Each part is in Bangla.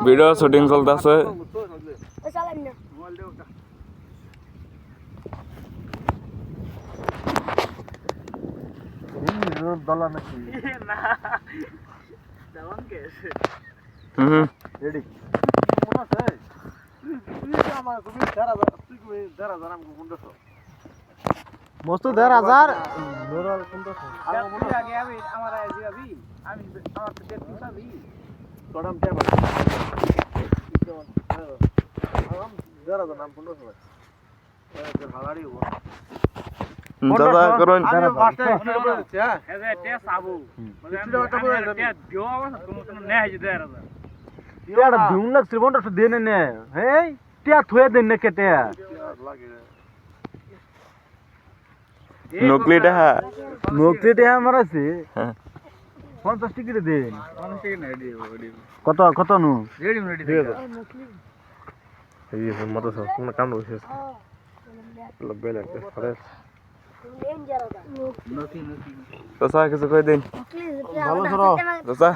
ভিডিও শুটিং চলতেছে। মস্ত 1,500 দাদা করুন নকলিটা নকলিটা আমার আছে 50 টিকিট দেন কত কত নু এই মত সব কোন কাম হইছে লব্বে লাগতে আরে দোসা কিছু কই দিন ভালো সরো দোসা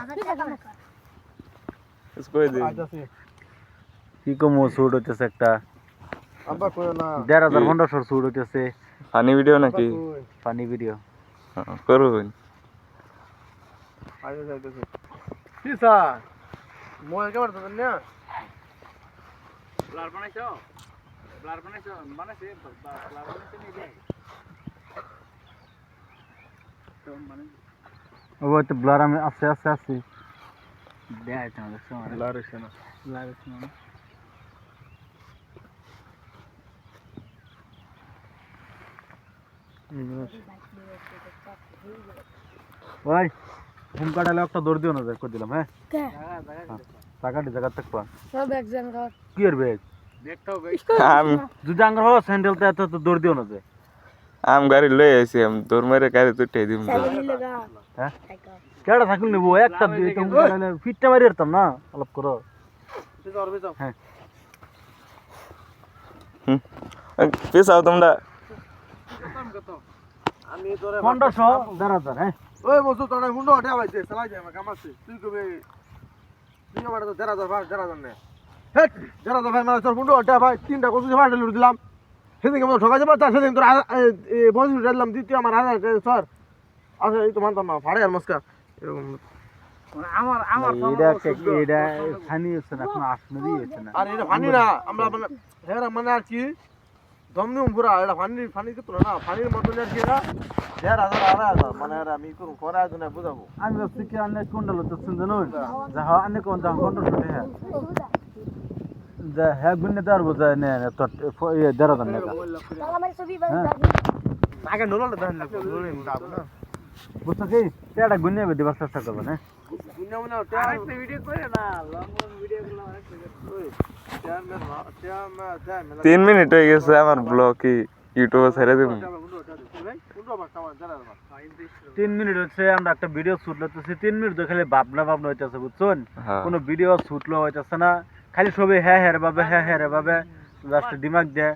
কিছু কই দিন কি কম শুট হইতেছে একটা আব্বা কই না 1,500 শুট হইতেছে ফানি ভিডিও নাকি ফানি ভিডিও করুন আইতে যাইতেছে পিসা মোবাইল কেমন তো না ব্লার বানাইছো বানাইছে ব্লার বানাইছে নি দে তো মানে ওই তো ব্লার আমি আছে দেয় তো দেখছো ব্লার হইছে না ভাই ঘুম কাটালে একটা দৌড় দিও না করে দিলাম হ্যাঁ জায়গা তক পা সব এক্সাম কর কি এর ব্যাগ দেখতাও যদি আঙ্গার হো স্যান্ডেল তে তো দৌড় দিও না যে আম গাড়ি লই আইছি আম দূর মেরে গাড়ি তুটে দিম হ্যাঁ কেডা থাকুন নেবো একটা দুই তো কাটালে ফিটটা মারি দিতাম না অল্প করো হ্যাঁ পিসাও তোমরা আমি তোরে 1500 1,500 হ্যাঁ ওই বসু তোরা হুন্ডো হটে আইছে চালাই যায় আমার কাম আছে তুই কবে তুই আমার তো 1,000 নে হেট 1,000 ভাই মানে তোর হুন্ডো হটে ভাই তিনটা কচু ভাড়া লুট দিলাম সেদিন কেমন ঠকা যাবে তার সেদিন তোর বসু দিলাম দ্বিতীয় আমার 1000 স্যার আচ্ছা এই তো মানতাম না ভাড়া আর মস্কা এরকম আমার এটা ফানি হচ্ছে না এখন আসমেরই হচ্ছে না আর এটা ফানি না আমরা মানে হ্যাঁ মানে আর কি দমনিম পুরা এটা ফানি কি তোরা না ফানির মতন আর কি এটা 1,000 মানে আর আমি কোন করে আজ না বুঝাবো আমি ভাবছি কি অনেক কোনটা লতো শুনছেন যা অনেক কোন দাম কোনটা শুনে হ্যাঁ যা হ্যাঁ গুনে দার বোঝায় না তো 1,500 টাকা আগে নোলা দেন না নোলে মুদাবো না বুঝছো কি এটা গুনে দিবার চেষ্টা করবে না গুনে মনে আরেকটা ভিডিও করে না লং ভিডিও গুলো আরেকটা করে 3 মিনিট হয়ে গেছে আমার ব্লগ ইউটিউবে ছেড়ে দিব 3 মিনিট হচ্ছে আমরা একটা ভিডিও শুট করতেছি 3 মিনিট ধরে খালি ভাবনা হইতাছে বুঝছেন কোনো ভিডিও শুট লো হইতাছে না খালি সবে হ্যাঁ রে বাবে জাস্ট দিমাগ দে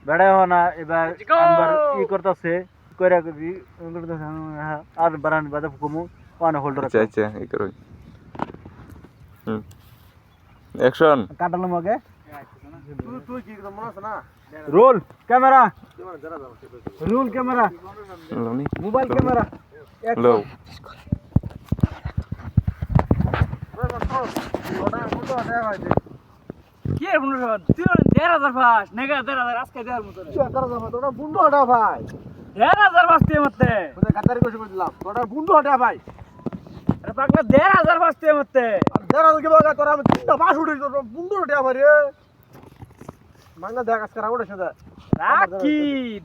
বেড়া হনা এবার আমরা কি করতেছে কইরা আর বারান বাদে কমু ওয়ান হোল্ডার আচ্ছা এই করুন অ্যাকশন কাটালো মগে তুই কি মনে আছে না roll camera roll camera mobile camera লো কি এর বন্ধু তুই 1,000 ফাস নেগা 1,000 আজকে দেওয়ার মত তোরা বুন্ডো হটা ভাই 1,000 ফাসতে মতে তোরা কাতারি কইছে বুঝলাম তোরা বুন্ডো হটা ভাই আরে পাগলা 1,000 ফাসতে মতে আর দেরা কি বাগা তোরা আমি তিনটা বাস উঠে তোরা বুন্ডো হটা ভাই রে মাংনা দেখ আজকে রাউড়ে সাদা রাকি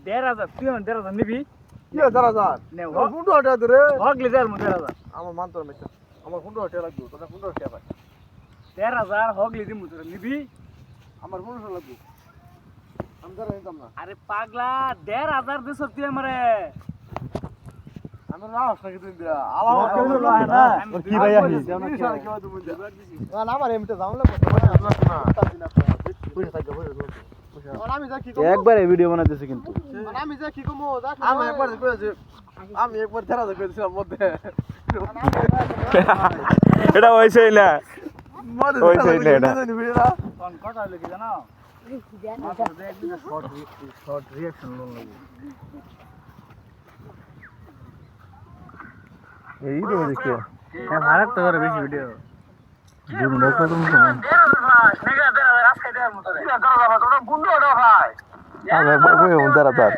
1,000 তুই 1,000 নিবি কি 1,000 নে বুন্ডো হটা রে হগলি দেওয়ার মত 1,000 আমার মান তোর মেচা আমার বুন্ডো হটা লাগবে তোরা বুন্ডো হটা ভাই 1,000 হগলি দিমু তোরা নিবি আমার বুন্ডো লাগবে আমি ধরে নিতাম না আরে পাগলা 1,000 দিছ তুই আমারে আমি না আসলে দিন দিয়া আলাও কেন লয় না কি ভাই আহি না আমার এমতে জামলা আমি যা কি একবারে ভিডিও বানাইতেছে কিন্তু আমি যা কি কমো আমি একবার কইছি আমি একবার ধরা কইছিলাম মধ্যে এটা হইছে না মদে ওই সাইডে এটা কোন কথা হলো কি জানো মাত্র একদিন শর্ট রিঅ্যাকশন লোন লাগবে এই তো দেখি হ্যাঁ ভারত তো করে বেশি ভিডিও দুটো দেখো তুমি আমি বই উন্দারা তার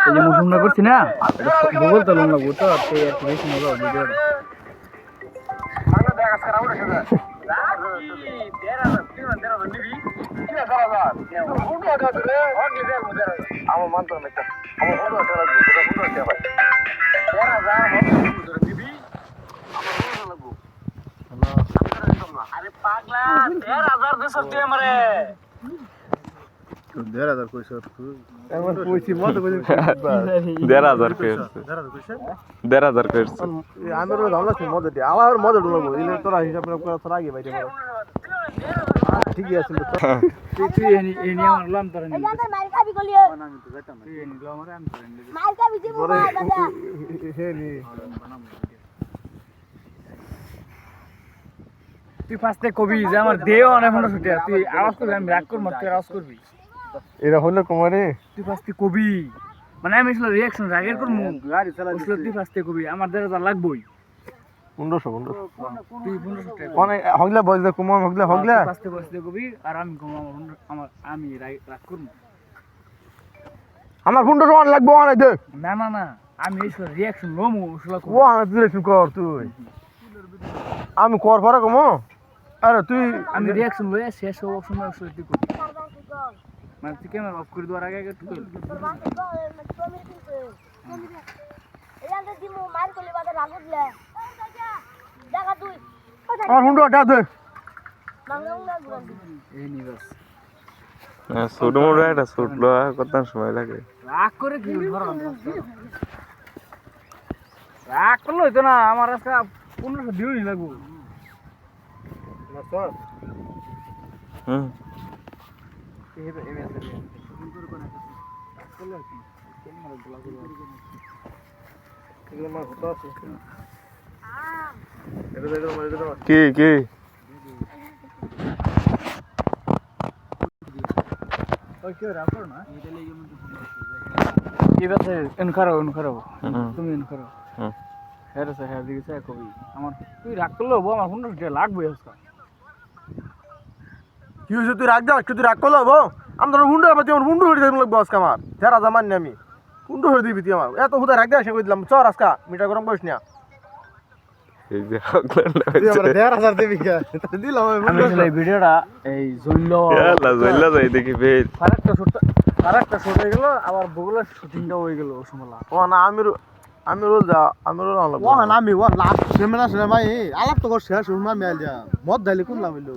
এই যে মুসুম না করছি না গুগল তো লোন লাগবে তো একটু বেশি মজা ভিডিও আমার মানতো না আমার আরে পাগলা 13000 দেশ তুই আমারে 1,500 কইছ তুই এমন কইছি মত কইছি 1,500 কইছে 1,500 কইছে আমার ধামলা ছিল মদ দিয়ে আমার মদ ঢুকবো ইলে তোরা হিসাব করে তোরা আগে বাইরে মারো ঠিকই আছে তুই এনি আমার লাম তোরা নি মার খাবি গলিও আমি তো যাইতাম তুই এনি লো আমারে আমি তোরা নি মার খাবি দিব দাদা হে নি তুই ফাস্টে কবি যে আমার দেও অনেক ফোন ছুটে তুই আওয়াজ করবি আমি রাগ করব তুই আওয়াজ করবি এরা হলো কুমারে তুই ফাস্টে কবি মানে আমি আসলে রিঅ্যাকশন রাগের করমু গাড়ি চালা তুই ফাস্টে কবি আমার 1,000 লাগবই 1500 তুই 1500 টাকা কোন হগলা বলতে কুমার হগলা ফাস্টে কবি আর আমি কম আমার আমি রাগ করমু আমার 1500 অন লাগবে অন দে না না না আমি এই রিঅ্যাকশন লমু আসলে ও আমি ডিরেকশন কর তুই আমি কর পরে কমো আরে তুই আমি রিঅ্যাকশন লয়ে শেষ হওয়ার সময় আসলে তুই করবি মানে তুই ক্যামেরা অফ করে দেওয়ার আগে তুই করবি এলাকা দিমু মার কলি বাদে রাগুদলে দেখা তুই আমার 100 দে মাংলাং না গুরান এই নিবাস ছোট মোটো একটা ছোট লোয়া কত সময় লাগে রাগ করে কি ধরো রাগ করলো হইতো না আমার আজকে 1500 দিনই লাগবো না স্যার হুম এগুলো আমার হতো আছে এটা কি কি ওই কি রাগ করো না এই বাসে এনখারো তুমি এনখারো হুম হ্যাঁ রে হ্যাঁ দিকে কবি আমার তুই রাগ করলো আমার 1500 টাকা লাগবে আজকে কি হইছে তুই রাগ দাও তুই রাগ করলো বউ আমি তোর 100 পাতি আমার 100 হইতে লাগবে আজকে আমার যারা জামান নি আমি 100 হই দিবি তুই আমার এত হুদা রাগ দাও সে কই দিলাম চল আজকে মিটা গরম বস না এই যে হকলেন্ড তুই আমার 1,500 দিবি কা দিলাম আমি আসলে এই ভিডিওটা এই জইলো জল্লা যাই দেখি বেশ আরেকটা শুট হয়ে গেল আবার বগুলার শুটিংটা হয়ে গেল ও সময় ও না আমি রোজ লাগবে ও না আমি ও লাস্ট সেমেনা ভাই আলাপ তো কর শেষ হুমা মেল যা মদ দাইলে কোন লাভ হইলো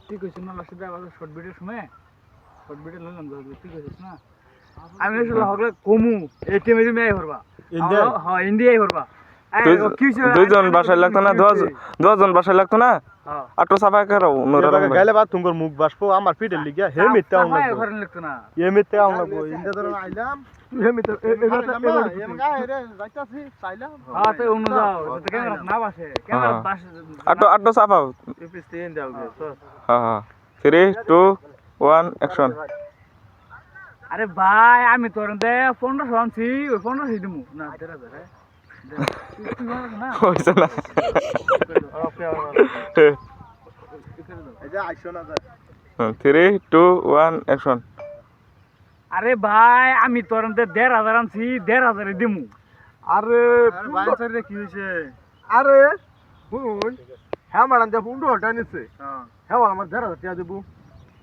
তুই কইছিস না লাস্টে আবার শর্ট ভিডিও সময় শর্ট ভিডিও লইলাম তুই কইছিস না আমি আসলে হগলে কমু এটিএম এ মেয়ে হরবা হ্যাঁ ইন্ডিয়াই হরবা দুইজন বাসায় লাগতো না 2 বাসায় লাগতো না হ্যাঁ আটো সাফা করো গাইলে বা তোমার মুখ বাসপো আমার পিঠে লিগা হে মিথ্যা আম লাগবো ঘরে লাগতো না এ মিথ্যা আম লাগবো ইন্দা ধরন আইলাম হে মিতে এম গা হে রে যাইতাছি চাইলাম হ্যাঁ তো অন্য যাও তো ক্যামেরা না বাসে ক্যামেরা বাসে আটো সাফা ইপিস 3 দাও গে তো হ্যাঁ 3 2 1 অ্যাকশন আরে ভাই আমি তোর দে 1500 আনছি ওই 1500 দিমু না 1,000 তুই না হইছে না এই যে আইছো না 3 2 1 অ্যাকশন আরে ভাই আমি তোর দে 1,500 আনছি 1,500 দিমু আরে ভাই স্যার রে কি হইছে আরে শুন হ্যাঁ মারান দে 100 টাকা নিছে হ্যাঁ আমার 1,000 টাকা দেবো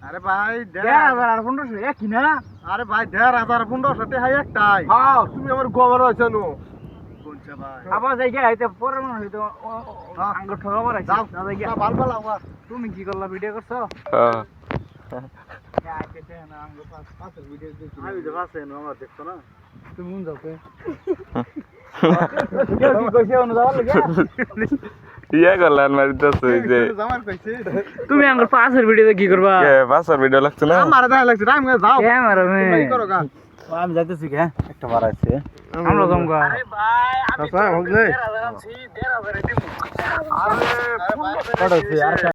আরে ভাই 1,000 আর 1500 একই না আরে ভাই 1,500 1500 টাকা একটাই হ্যাঁ তুমি আমার গোবর আছো নো কোনটা ভাই আবার যাই গিয়ে আইতে পরে মনে হইতো আঙ্গ ঠগাবার আছে যাও না যাই গিয়ে বাল বাল আওয়া তুমি কি করলা ভিডিও করছো হ্যাঁ আমি তো পাশে আমার দেখছো না তুমি মন যাও ইয়া করলেন মারিতেছে যে জামার কইছে তুমি আঙ্গুর পাশের ভিডিওতে কি করবা কে বাসার ভিডিও লাগছে না আমার দেখা লাগছে টাইম যাও ক্যামেরা মে কি করো গা আমি যাইতেছি হ্যাঁ একটা বার আছে আমরা জমগা আচ্ছা হোক রে কটা হইছে আর